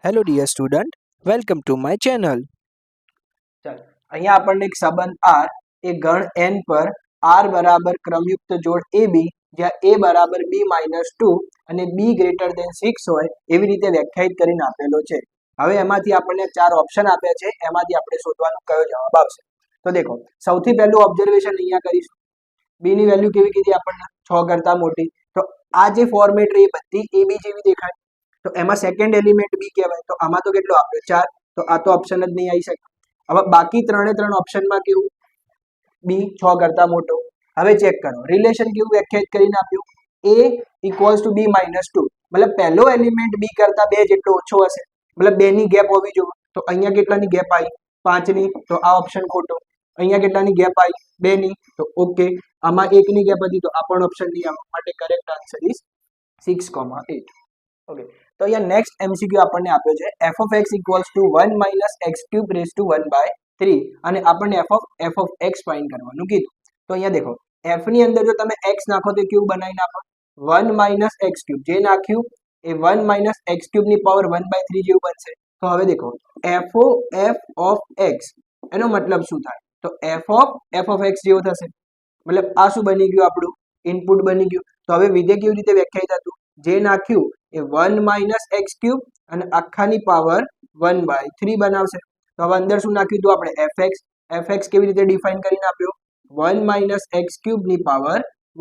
Hello dear student, welcome to my channel. ચાલો અહીંયા આપણને એક સંબંધ R એ ગણ n પર R બરાબર ક્રમયુક્ત જોડ AB જ્યાં A બરાબર B માઇનસ 2 અને B ગ્રેટર દેન 6 હોય એવી રીતે વ્યાખ્યાયિત કરીને આપેલો છે. હવે એમાંથી આપણને ચાર ઓપ્શન આપ્યા છે, એમાંથી આપણે શોધવાનું કયો જવાબ આવશે. તો દેખો, સૌથી પહેલું ઓબ્ઝર્વેશન અહીંયા કરીશું. B ની વેલ્યુ કેવી કીધી આપણને? 6 કરતા મોટી. તો આ જે ફોર્મેટ એ બધી AB જેવી દેખાય. તો એમાં સેકન્ડ એલિમેન્ટ B કહેવાય. તો આમાં તો કેટલો આપ્યો? 4. તો આ તો ઓપ્શન જ નહીં આવી શકે. હવે બાકી ત્રણે ત્રણ ઓપ્શનમાં કેવું? બી 6 કરતા મોટો. હવે ચેક કરો, રિલેશન કેવું વ્યાખ્યાયિત કરીને આપ્યું? A equals to B minus 2. મતલબ પહેલો એલિમેન્ટ B કરતા 2 જેટલો ઓછો હશે, મતલબ 2 ની ગેપ હોવી જોઈએ. તો અહીંયા કેટલાની ગેપ આવી? 5 ની. તો આ ઓપ્શન ખોટો. અહીંયા કેટલાની ગેપ આવી? 2 ની. તો ઓકે. આમાં 1 ની ગેપ હતી, તો આ પણ ઓપ્શન નહીં આવવા માટે કરેક્ટ આન્સર ઇઝ 6,8. ઓકે. તો અહીંયા નેક્સ્ટ MCQ આપણને આપ્યો છે f of x equals to 1 minus x cube raised to 1 by 3 અને આપણને f of x ફાઇન્ડ કરવાનું કીધું. તો અહીંયા દેખો, f ની અંદર જો તમે x નાખો તો કેવું બનાવી નાખો? 1 minus x cube. જે નાખ્યું એ 1 minus x cube ની પાવર 1 by 3 જેવું બનશે. તો હવે દેખો, f of x એનો મતલબ શું થાય? તો f of x જેવું થશે. મતલબ આ શું બની ગયું? આપણું ઇનપુટ બની ગયું. તો હવે વિધેય કેવી રીતે વ્યાખ્યાયિત હતું? જે નાખ્યું એ 1 માઇનસ એક્સ ક્યુબ અને આખાની પાવર 1 બાય 3 બનાવશે. તો હવે અંદર શું નાખ્યું હતું આપણે? fx કેવી રીતે ડિફાઇન કરીને આપ્યો? 1 માઇનસ એક્સ ક્યુબ ની પાવર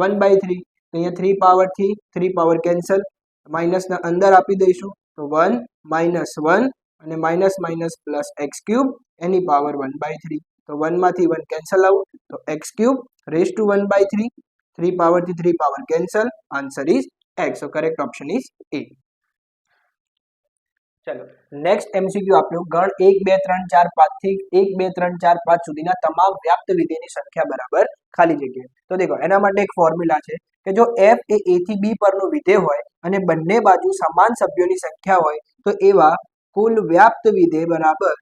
1 બાય 3. તો અહીંયા 3 પાવર થી 3 પાવર કેન્સલ, માઇનસના અંદર આપી દઈશું. તો 1 માઇનસ 1 અને minus minus plus x cube એની પાવર 1 બાય 3. તો 1 માંથી 1 કેન્સલ આઉટ. તો x cube raise to 1 by 3. 3 power થી 3 power cancel. Answer is x. So correct option is A. ચલો નેક્સ્ટ MCQ આપ્યો, ગણ 1 2 3 4 5 થી 1 2 3 4 5 સુધીના તમામ વ્યાપ્ત વિધેયની સંખ્યા બરાબર ખાલી જગ્યા. તો દેખો, એના માટે એક ફોર્મ્યુલા છે કે જો f એ a થી b પરનું વિધેય હોય અને બંને બાજુ સમાન સભ્યોની સંખ્યા હોય તો એવા કુલ વ્યાપ્ત વિધેય બરાબર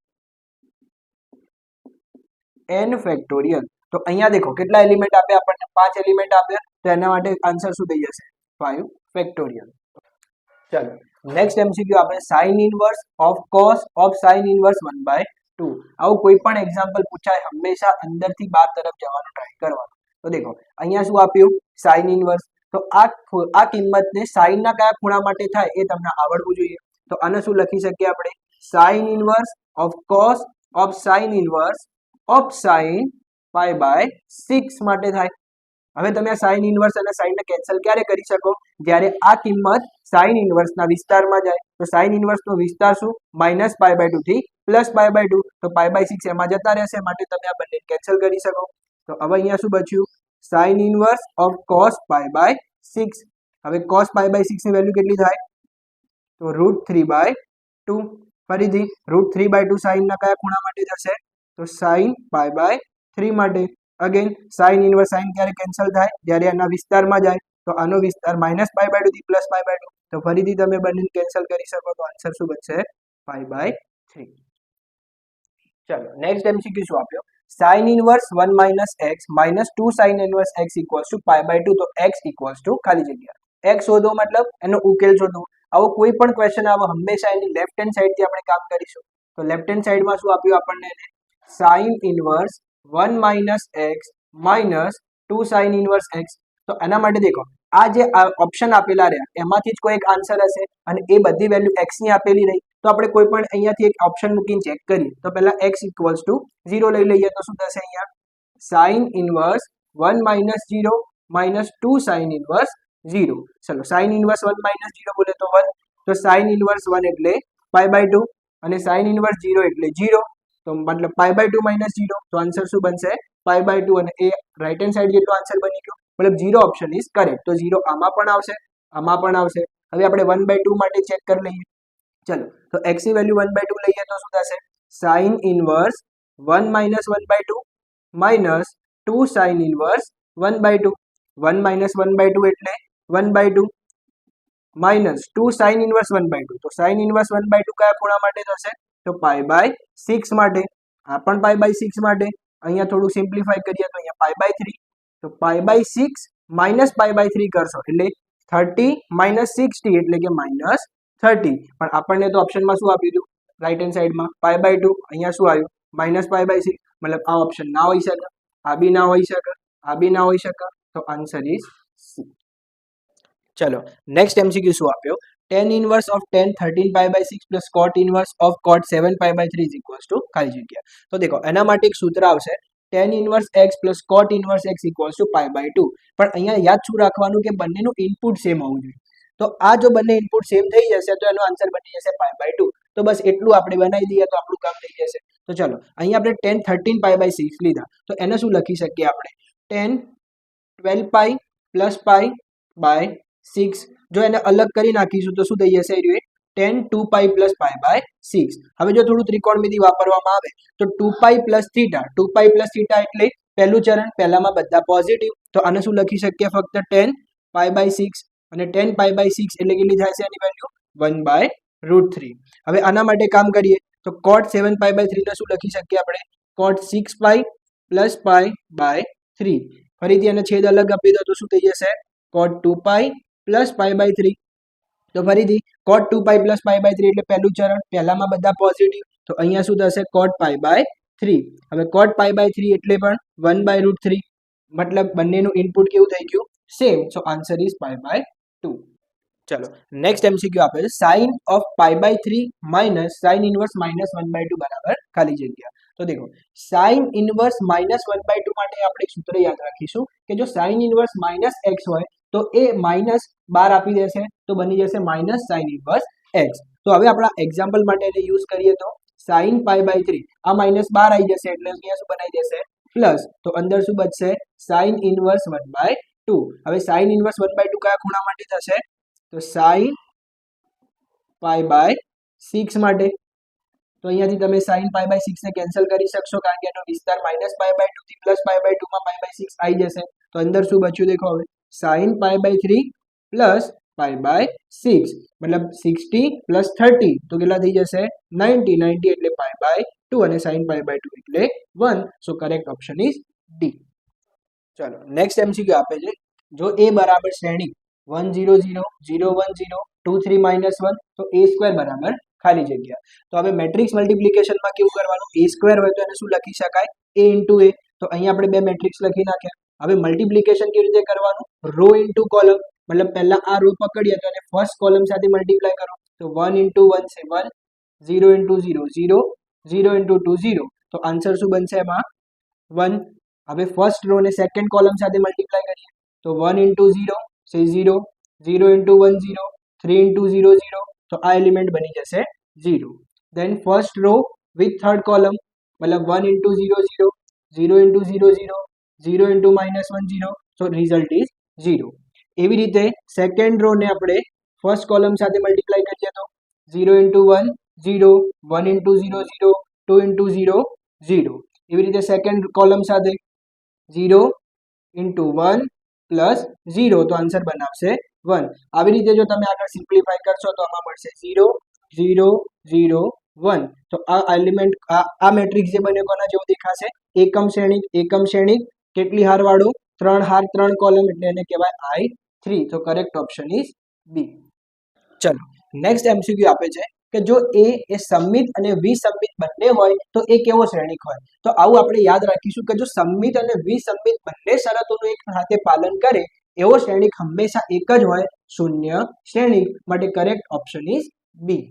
n ફેક્ટોરિયલ. તો અહીંયા દેખો કેટલા એલિમેન્ટ આપ્યા આપણને? 5 એલિમેન્ટ આપ્યા. તો એના માટે આન્સર શું થઈ જશે? 5 ફેક્ટોરિયલ. ચલો નેક્સ્ટ MCQ આપણે sine inverse of cos of sine inverse 1/2. આવું કોઈ પણ એક્ઝામ્પલ પૂછાય હંમેશા અંદરથી બહાર તરફ જવાનું ટ્રાય કરવાનું. તો દેખો, અહીંયા શું આપ્યું? Sine inverse. તો આ કિંમતને સાઇનના કયા ખૂણા માટે થાય એ તમને આવડવું જોઈએ. તો આને શું લખી શકીએ આપણે? Sine inverse of cos of sine inverse of sine pi by 6 માટે થાય. હવે તમે આ સાઇન ઇનવર્સ અને સાઇનને કેન્સલ ક્યારે કરી શકો? જ્યારે આ કિંમત સાઇન ઇનવર્સના વિસ્તારમાં જાય. તો સાઇન ઇનવર્સનો વિસ્તાર શું? માઇનસ પાઈ બાય 2 થી પ્લસ પાઈ બાય 2. તો પાઈ બાય 6 એમાં જતા રહેશે, માટે તમે આ બંને કેન્સલ કરી શકો. તો હવે અહીંયા શું બચ્યું? Sine inverse of cos pi by 6. હવે કોસ પાઈ બાય 6 ની વેલ્યુ કેટલી થાય? તો √3/2. ફરીથી √3/2 સાઇનના કયા ખૂણા માટે થશે? તો સાઇન પાઈ બાય 3 માટે. અગેન સાઇન ઇનવર્સ સાઇન ક્યારે કેન્સલ થાય? જ્યારે આના વિસ્તારમાં જાય. તો આનો વિસ્તાર માઇનસ પાઈ બાય 2 થી પ્લસ પાઈ બાય 2. તો ફરીથી તમે બંને કેન્સલ કરી શકો. તો આન્સર શું બનશે? Pi by 3. ચલો નેક્સ્ટ MCQ શું આપ્યો? Sine inverse 1 minus x minus 2 sine inverse x equals to pi by 2. તો એક્સ ઇક્વલ્સ ટુ ખાલી જગ્યા એક્સ શોધો, મતલબ એનો ઉકેલ શોધો. આવો કોઈ પણ ક્વેશ્ચન આવો હંમેશા એની લેફ્ટ હેન્ડ સાઈડ થી આપણે કામ કરીશું. તો લેફ્ટ હેન્ડ સાઈડમાં શું આપ્યું આપણને? Sign inverse 1 minus x minus 2 sine inverse x. તો એના માટે દેખો, આ જે ઓપ્શન આપેલા રહ્યા એમાંથી જ કોઈ એક આન્સર હશે અને એ બધી વેલ્યુ x ની આપેલી રહી. તો આપણે કોઈ પણ અહીંયાથી એક ઓપ્શન મૂકીને ચેક કરીએ. તો પહેલા x ઇક્વલ્સ ટુ 0 લઈ લઈએ. તો શું થશે? અહીંયા sign inverse 1 minus 0 minus 2 sine inverse 0. ચલો સાઇન ઇનવર્સ 1 માઇનસ 0 બોલે તો 1. તો સાઇન ઇનવર્સ 1 એટલે પાઈ બાય 2 અને સાઇન ઇનવર્સ 0 એટલે 0. તો મતલબ પાઈ બાય 2 માઇનસ 0. તો આન્સર શું બનશે? Pi by 2. અને એ રાઈટ હેન્ડ સાઈડ જેટલો આન્સર બની ગયો. મતલબ 0 ઓપ્શન ઇઝ કરેક્ટ. તો 0 આમાં પણ આવશે, આમાં પણ આવશે. હવે આપણે 1/2 માટે ચેક કરી લઈએ. ચલો તો x ની વેલ્યુ 1/2 લઈએ તો શું થશે? Sign inverse 1 minus 1/2 minus 2 sine inverse 1/2. 1 minus 1/2 એટલે 1/2 માઇનસ 2 સાઇન ઇનવર્સ 1/2. તો સાઇન ઇનવર્સ 1/2 કયા ખૂણા માટે થશે? તો પાઈ બાય 6 માટે. આ પણ પાઈ બાય 6 માટે. અહીંયા થોડું સિમ્પ્લિફાય કરીએ તો અહીંયા પાઈ બાય 3. તો pi by 6 minus pi by 3 કરશો એટલે 30 માઇનસ 60 એટલે કે માઇનસ 30, પણ આપણને તો ઓપ્શનમાં શું આપ્યું હતું, રાઈટ હેન્ડ સાઈડમાં π/2, અહીંયા શું આવ્યું -π/6, મતલબ આ ઓપ્શન ના હોઈ શકે, આ બી ના હોઈ શકે, આ બી ના હોઈ શકે, તો આન્સર ઇઝ સી. ચલો નેક્સ્ટ MCQ શું આપ્યો, tan inverse of tan 13π/6 plus cot inverse of cot 7π/3 is equals to ખાલી જગ્યા. તો દેખો એના માટે એક સૂત્ર આવશે tan inverse x plus cot inverse x equals to π/2, પણ અહીંયા યાદ શું રાખવાનું કે બંનેનું ઇનપુટ સેમ હોવું જોઈએ. તો આ જો બંને ઇનપુટ સેમ થઈ જશે તો એનો આન્સર બની જશે π/2. તો બસ એટલું આપણે બનાવી દઈએ તો આપણું કામ થઈ જશે. તો ચલો અહીંયા આપણે tan 13π/6 લીધા, તો એને શું લખી શકીએ આપણે, tan 12π plus π/6. જો એને અલગ કરી નાખીશું તો શું થઈ જશે, tan 2π plus π/6. હવે જો થોડું ત્રિકોણમિતિ વાપરવામાં આવે તો 2π plus θ, 2π plus θ એટલે પહેલું ચરણ, પહેલામાં બધા પોઝિટિવ, તો આને શું લખી શકીએ, ફક્ત tan π/6, અને tan π/6 એટલે કેટલી થાય છે એની વેલ્યુ 1/√3. હવે આના માટે કામ કરીએ તો cot 7π/3 ને શું લખી શકીએ આપણે, cot 6π plus π/3. ફરીથી એને છેદ અલગ આપી દો તો શું થઈ જશે, cot 2π plus π/3. તો ફરીથી cot 2π plus π/3 એટલે પહેલું ચરણ, પહેલામાં બધા પોઝિટિવ, તો અહીંયા શું થશે cot π/3. હવે cot π/3 એટલે પણ 1/√3, મતલબ બંનેનું ઇનપુટ કેવું થઈ ગયું, સેમ. So answer is π/2. ચલો નેક્સ્ટ MCQ આપે છે sin of π/3 minus sin inverse -1/2 બરાબર ખાલી જગ્યા. તો દેખો sin inverse -1/2 માટે આપણે એક સૂત્ર યાદ રાખીશું કે જો sin inverse -x હોય તો એ -12 આપી દેશે, તો બની જશે -sin inverse x. તો હવે આપણા એક્ઝામ્પલ માટે એને યુઝ કરીએ તો sin π/3 આ -12 આવી જશે એટલે અહીંયા શું બનાવી દેશે પ્લસ, તો અંદર શું બચશે sin inverse 1/2. હવે sin inverse 1/2 કયા ખૂણા માટે થશે, તો sin π/6 માટે. તો અહીંયાથી તમે sin π/6 ને કેન્સલ કરી શકશો કારણ કે એનો વિસ્તાર -π/2 થી +π/2 માં π/6 આવી જશે. તો અંદર શું બચ્યું દેખો, હવે sin π/3 plus π/6, મતલબ 60 plus 30 તો કેટલા થઈ જશે 90, 90 એટલે π/2 અને sin π/2 એટલે 1. સો કરેક્ટ ઓપ્શન ઇઝ ડી. ચલો નેક્સ્ટ MCQ આપે છે જો a બરાબર શ્રેણી 1 0 0 0 1 0 2 3 -1 તો a² બરાબર ખાલી જગ્યા. તો હવે મેટ્રિક્સ મલ્ટિપ્લિકેશનમાં કેવું કરવાનું, a² હોય તો એને શું લખી શકાય, a into a. તો અહીંયા આપણે બે મેટ્રિક્સ લખી નાખ્યા. હવે મલ્ટિપ્લિકેશન કેવી રીતે કરવાનું, રો ઇન્ટુ કોલમ, મતલબ પહેલા આ રો પકડીએ તો એને ફર્સ્ટ કોલમ સાથે મલ્ટીપ્લાય કરો, તો 1 into 1 છે 1, 0 into 0 0, 0 into 2 0, તો આન્સર શું બનશે એમાં 1. હવે ફર્સ્ટ રો ને સેકન્ડ કોલમ સાથે મલ્ટીપ્લાય કરીએ તો 1 into 0 છે 0, 0 into 1 0, 3 into 0 0, તો આ એલિમેન્ટ બની જશે 0. Then first row with third column, મતલબ 1 into 0 0, 0 into 0 0, 0 into -1 0, so result is 0. એવી રીતે સેકન્ડ રો ને આપણે ફર્સ્ટ કોલમ સાથે મલ્ટીપ્લાય કરીએ તો 0 into 1 0, 1 into 0 0, 2 into 0 0. એવી રીતે સેકન્ડ કોલમ સાથે 0 into 1 plus 0, તો આન્સર બનાવશે 1. આવી રીતે જો તમે આગળ સિમ્પ્લિફાય કરશો તો આમાં મળશે 0 0 0 1. તો આ એલિમેન્ટ આ મેટ્રિક્સ જે બને કોના જેવો દેખાશે, એકમ શ્રેણિક કેટલી હાર વાળો, 3 હાર 3 કોલમ, એટલે એને કહેવાય I3. તો કરેક્ટ ઓપ્શન ઇઝ બી. ચલો નેક્સ્ટ MCQ આપે છે કે જો a એ સમમિત અને વિસમમિત બંને હોય તો એ કેવો શ્રેણિક હોય. તો આવું આપણે યાદ રાખીશું કે જો સમમિત અને વિસમમિત બંને શરતોનું એક સાથે પાલન કરે એવો શ્રેણિક હંમેશા એક જ હોય, શૂન્ય શ્રેણિક. માટે correct option is B.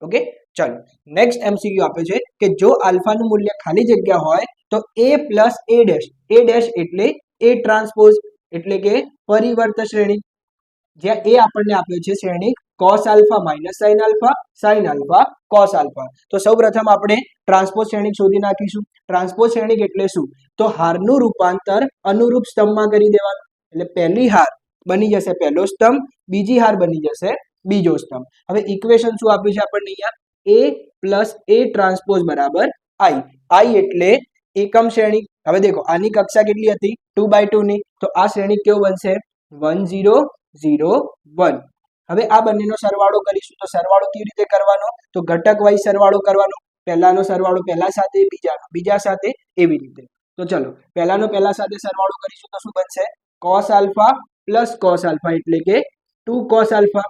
Okay ચલો નેક્સ્ટ MCQ આપે છે કે જો આલ્ફાનું મૂલ્ય ખાલી જગ્યા હોય તો a plus a ડેશ એટલે a ટ્રાન્સપોઝ એટલે કે પરિવર્ત શ્રેણિક, જ્યાં a આપણને આપ્યો છે શ્રેણિક cos alpha minus sin alpha cos alpha. તો સૌપ્રથમ આપણે ટ્રાન્સપોઝ શ્રેણિક શોધી નાખીશું. ટ્રાન્સપોઝ શ્રેણિક એટલે શું, તો હારનું રૂપાંતર અનુરૂપ સ્તંભમાં કરી દેવાનું, એટલે પહેલી હાર બની જશે પહેલો સ્તંભ, બીજી હાર બની જશે બીજો સ્તંભ. હવે ઇક્વેશન શું આપ્યું છે આપણને અહીંયા, a plus a ટ્રાન્સપોઝ બરાબર i એટલે એકમ શ્રેણિક. હવે દેખો આની કક્ષા કેટલી હતી 2/2 ની, તો આ શ્રેણિક કેવું બનશે 1 0 0 1. હવે આ બંનેનો સરવાળો કરીશું તો સરવાળો કેવી રીતે કરવાનો, તો ઘટક વાઇઝ સરવાળો કરવાનો, પહેલાનો સરવાળો પહેલા સાથે, બીજાનો બીજા સાથે, એવી રીતે. તો ચલો પહેલાનો પહેલા સાથે સરવાળો કરીશું તો શું બનશે cos alpha plus cos alpha એટલે કે 2 cos આલ્ફા.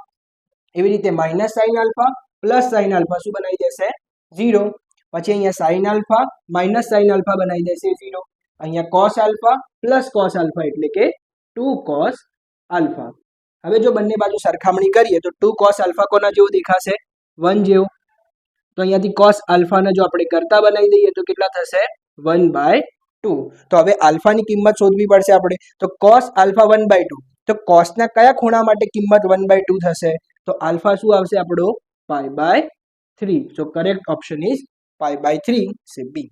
એવી રીતે minus sine alpha plus sine alpha શું બનાવી દેશે 0. પછી અહીંયા sine alpha minus sine alpha બનાવી દેશે 0. અહીંયા cos alpha plus cos alpha એટલે કે 2 કોસ આલ્ફા. હવે જો બંને બાજુ સરખામણી કરીએ તો 2 કોસ આલ્ફા કોના જેવું દેખાશે 1 જેવું. તો અહીંયાથી કોસ આલ્ફાને જો આપણે કરતા બનાવી દઈએ તો કેટલા થશે 1/2. તો હવે આલ્ફાની કિંમત શોધવી પડશે આપણે. તો કોસ આલ્ફા 1/2. તો કોસના કયા ખૂણા માટે કિંમત 1/2 થશે? તો આલ્ફા શું આવશે આપણો π/3. સો કરેક્ટ ઓપ્શન ઇઝ π/3 છે બી.